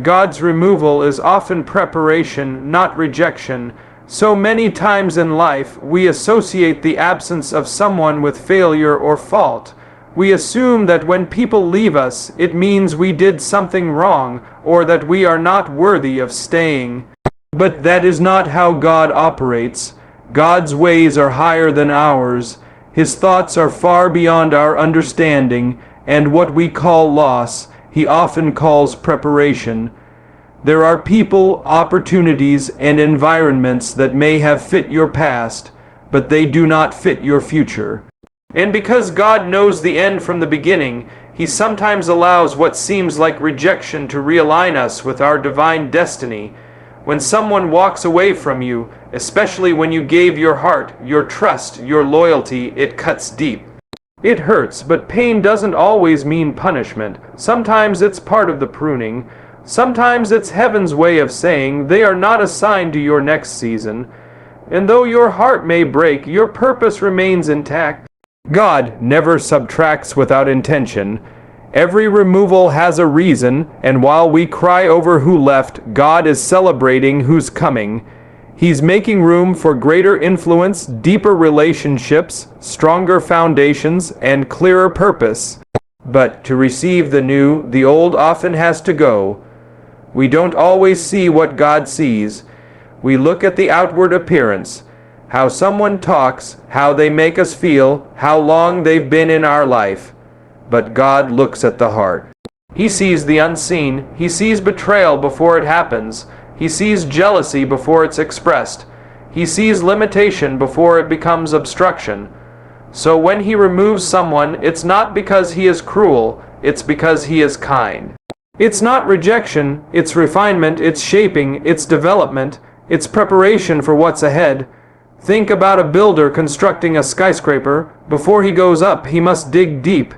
God's removal is often preparation, not rejection. So many times in life, we associate the absence of someone with failure or fault. We assume that when people leave us, it means we did something wrong, or that we are not worthy of staying. But that is not how God operates. God's ways are higher than ours. His thoughts are far beyond our understanding, and what we call loss, He often calls preparation. There are people, opportunities, and environments that may have fit your past, but they do not fit your future. And because God knows the end from the beginning, He sometimes allows what seems like rejection to realign us with our divine destiny. When someone walks away from you, especially when you gave your heart, your trust, your loyalty, it cuts deep. It hurts, but pain doesn't always mean punishment. Sometimes it's part of the pruning. Sometimes it's heaven's way of saying they are not assigned to your next season. And though your heart may break, your purpose remains intact. God never subtracts without intention. Every removal has a reason, and while we cry over who left, God is celebrating who's coming. He's making room for greater influence, deeper relationships, stronger foundations, and clearer purpose. But to receive the new, the old often has to go. We don't always see what God sees. We look at the outward appearance, how someone talks, how they make us feel, how long they've been in our life. But God looks at the heart. He sees the unseen. He sees betrayal before it happens. He sees jealousy before it's expressed. He sees limitation before it becomes obstruction. So when He removes someone, it's not because He is cruel, it's because He is kind. It's not rejection, it's refinement, it's shaping, it's development, it's preparation for what's ahead. Think about a builder constructing a skyscraper. Before he goes up, he must dig deep.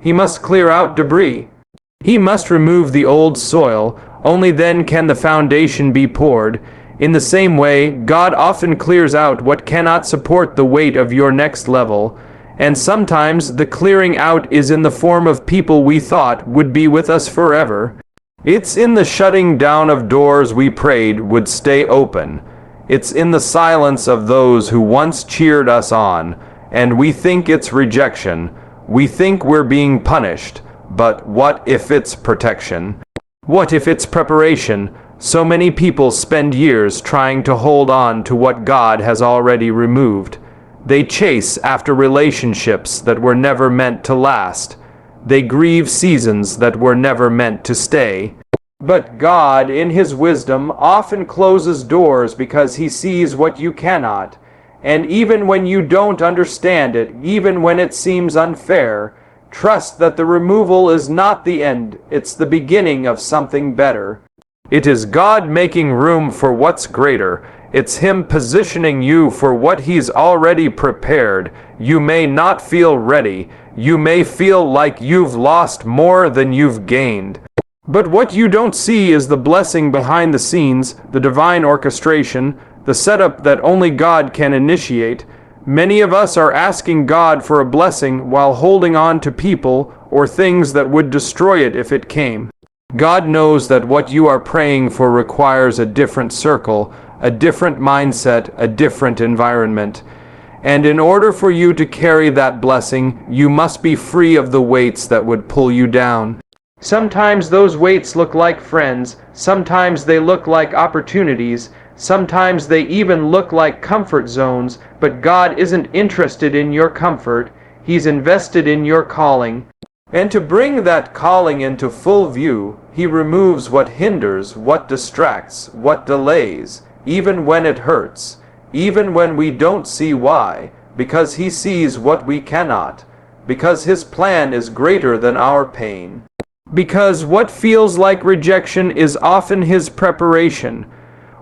He must clear out debris. He must remove the old soil. Only then can the foundation be poured. In the same way, God often clears out what cannot support the weight of your next level. And sometimes the clearing out is in the form of people we thought would be with us forever. It's in the shutting down of doors we prayed would stay open. It's in the silence of those who once cheered us on. And we think it's rejection. We think we're being punished, but what if it's protection? What if it's preparation? So many people spend years trying to hold on to what God has already removed. They chase after relationships that were never meant to last. They grieve seasons that were never meant to stay. But God, in His wisdom, often closes doors because He sees what you cannot. And even when you don't understand it, even when it seems unfair, trust that the removal is not the end, it's the beginning of something better. It is God making room for what's greater. It's Him positioning you for what He's already prepared. You may not feel ready. You may feel like you've lost more than you've gained. But what you don't see is the blessing behind the scenes, the divine orchestration, the setup that only God can initiate. Many of us are asking God for a blessing while holding on to people or things that would destroy it if it came. God knows that what you are praying for requires a different circle, a different mindset, a different environment. And in order for you to carry that blessing, you must be free of the weights that would pull you down. Sometimes those weights look like friends, sometimes they look like opportunities, sometimes they even look like comfort zones, but God isn't interested in your comfort. He's invested in your calling. And to bring that calling into full view, He removes what hinders, what distracts, what delays, even when it hurts, even when we don't see why, because He sees what we cannot, because His plan is greater than our pain. Because what feels like rejection is often His preparation.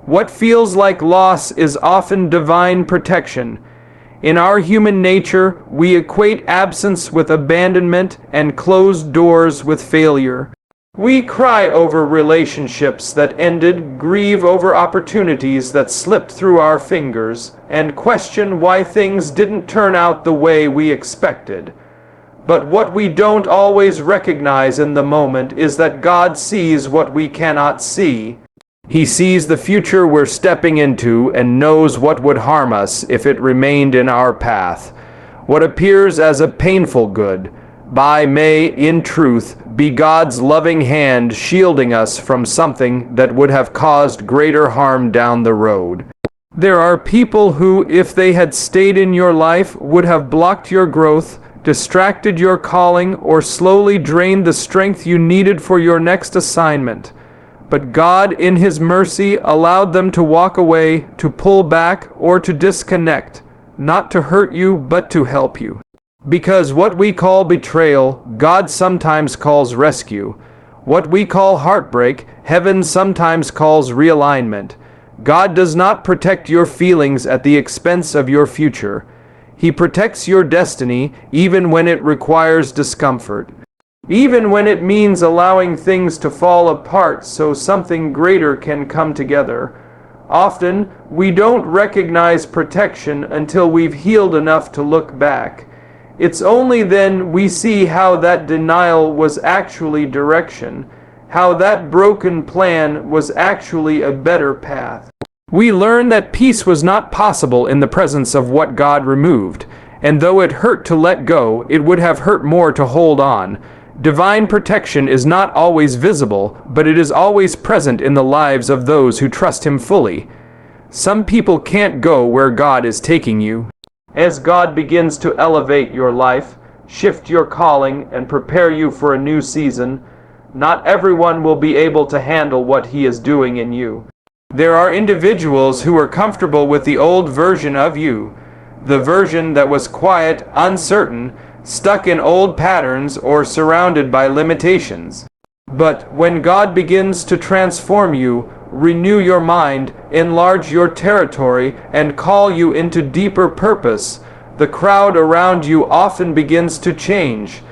What feels like loss is often divine protection. In our human nature, we equate absence with abandonment and closed doors with failure. We cry over relationships that ended, grieve over opportunities that slipped through our fingers, and question why things didn't turn out the way we expected. But what we don't always recognize in the moment is that God sees what we cannot see. He sees the future we're stepping into and knows what would harm us if it remained in our path. What appears as a painful good may, in truth, be God's loving hand shielding us from something that would have caused greater harm down the road. There are people who, if they had stayed in your life, would have blocked your growth, distracted your calling, or slowly drained the strength you needed for your next assignment. But God, in His mercy, allowed them to walk away, to pull back, or to disconnect, not to hurt you, but to help you. Because what we call betrayal, God sometimes calls rescue. What we call heartbreak, heaven sometimes calls realignment. God does not protect your feelings at the expense of your future. He protects your destiny even when it requires discomfort. Even when it means allowing things to fall apart so something greater can come together. Often, we don't recognize protection until we've healed enough to look back. It's only then we see how that denial was actually direction, how that broken plan was actually a better path. We learn that peace was not possible in the presence of what God removed, and though it hurt to let go, it would have hurt more to hold on. Divine protection is not always visible, but it is always present in the lives of those who trust Him fully. Some people can't go where God is taking you. As God begins to elevate your life, shift your calling, and prepare you for a new season, not everyone will be able to handle what He is doing in you. There are individuals who are comfortable with the old version of you, the version that was quiet, uncertain, stuck in old patterns, or surrounded by limitations. But when God begins to transform you, renew your mind, enlarge your territory, and call you into deeper purpose, the crowd around you often begins to change.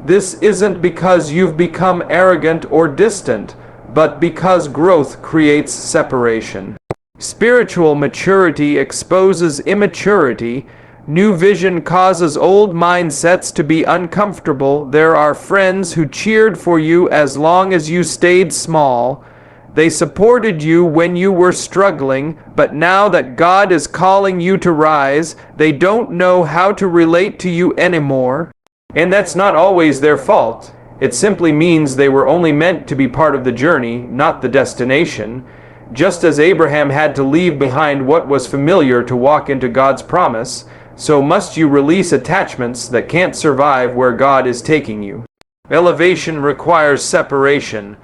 This isn't because you've become arrogant or distant, but because growth creates separation. Spiritual maturity exposes immaturity. New vision causes old mindsets to be uncomfortable. There are friends who cheered for you as long as you stayed small. They supported you when you were struggling, but now that God is calling you to rise, they don't know how to relate to you anymore. And that's not always their fault. It simply means they were only meant to be part of the journey, not the destination. Just as Abraham had to leave behind what was familiar to walk into God's promise, so must you release attachments that can't survive where God is taking you. Elevation requires separation,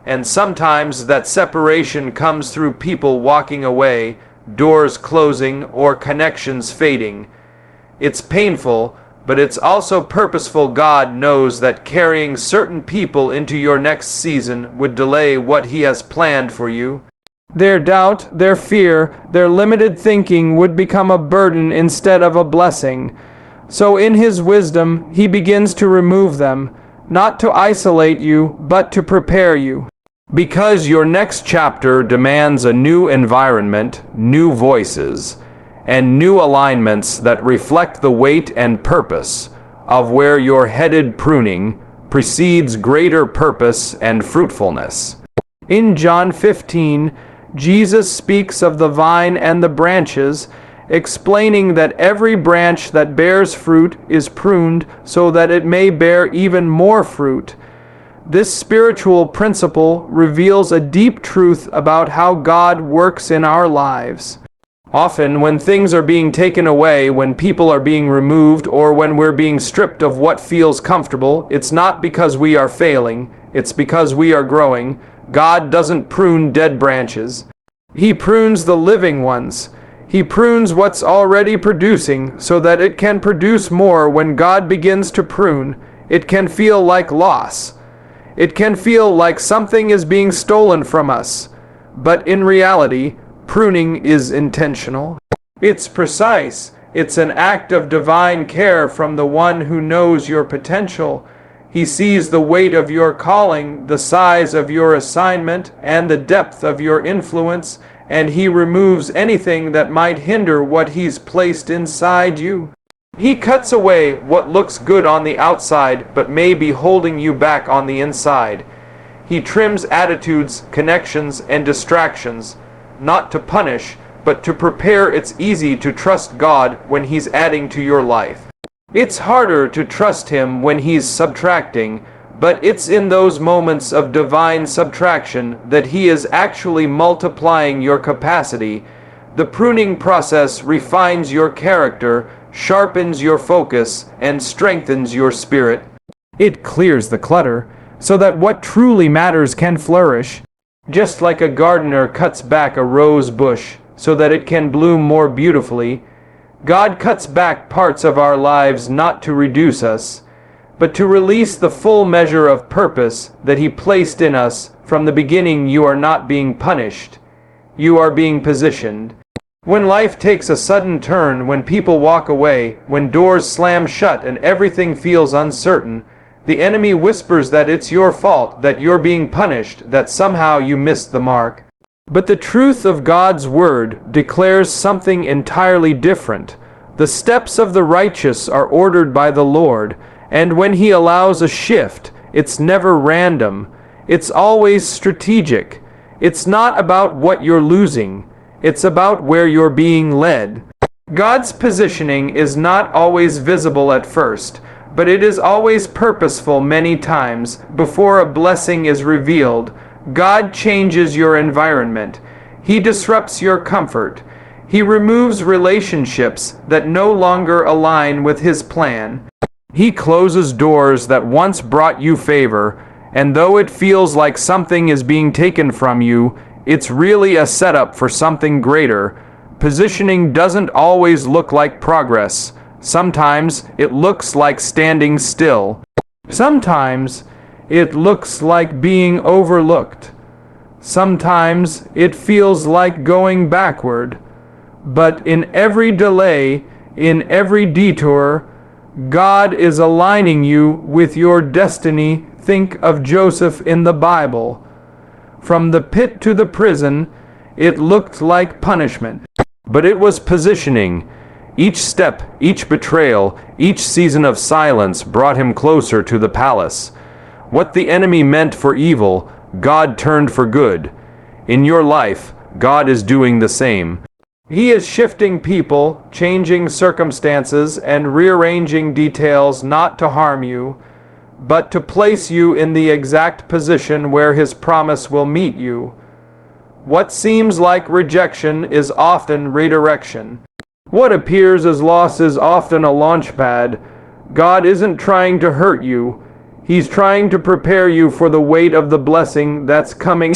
and sometimes that separation comes through people walking away, doors closing, or connections fading. It's painful, but it's also purposeful. God knows that carrying certain people into your next season would delay what He has planned for you. Their doubt, their fear, their limited thinking would become a burden instead of a blessing. So in His wisdom, He begins to remove them, not to isolate you, but to prepare you. Because your next chapter demands a new environment, new voices, and new alignments that reflect the weight and purpose of where you're headed. Pruning precedes greater purpose and fruitfulness. In John 15, Jesus speaks of the vine and the branches, explaining that every branch that bears fruit is pruned so that it may bear even more fruit. This spiritual principle reveals a deep truth about how God works in our lives. Often, when things are being taken away, when people are being removed, or when we're being stripped of what feels comfortable, it's not because we are failing, it's because we are growing. God doesn't prune dead branches. He prunes the living ones. He prunes what's already producing so that it can produce more. When God begins to prune, it can feel like loss. It can feel like something is being stolen from us. But in reality, pruning is intentional. It's precise. It's an act of divine care from the one who knows your potential. He sees the weight of your calling, the size of your assignment, and the depth of your influence, and He removes anything that might hinder what He's placed inside you. He cuts away what looks good on the outside but may be holding you back on the inside. He trims attitudes, connections, and distractions, not to punish, but to prepare. It's easy to trust God when He's adding to your life. It's harder to trust Him when He's subtracting, but it's in those moments of divine subtraction that He is actually multiplying your capacity. The pruning process refines your character, sharpens your focus, and strengthens your spirit. It clears the clutter, so that what truly matters can flourish. Just like a gardener cuts back a rose bush so that it can bloom more beautifully, God cuts back parts of our lives not to reduce us, but to release the full measure of purpose that He placed in us. From the beginning, you are not being punished. You are being positioned. When life takes a sudden turn, when people walk away, when doors slam shut and everything feels uncertain, the enemy whispers that it's your fault, that you're being punished, that somehow you missed the mark. But the truth of God's Word declares something entirely different. The steps of the righteous are ordered by the Lord, and when He allows a shift, it's never random. It's always strategic. It's not about what you're losing. It's about where you're being led. God's positioning is not always visible at first, but it is always purposeful. Many times, before a blessing is revealed, God changes your environment. He disrupts your comfort. He removes relationships that no longer align with His plan. He closes doors that once brought you favor, and though it feels like something is being taken from you, it's really a setup for something greater. Positioning doesn't always look like progress. Sometimes it looks like standing still. Sometimes it looks like being overlooked. Sometimes it feels like going backward. But in every delay, in every detour, God is aligning you with your destiny. Think of Joseph in the Bible. From the pit to the prison, it looked like punishment, but it was positioning. Each step, each betrayal, each season of silence brought him closer to the palace. What the enemy meant for evil, God turned for good. In your life, God is doing the same. He is shifting people, changing circumstances, and rearranging details not to harm you, but to place you in the exact position where His promise will meet you. What seems like rejection is often redirection. What appears as loss is often a launch pad. God isn't trying to hurt you. He's trying to prepare you for the weight of the blessing that's coming.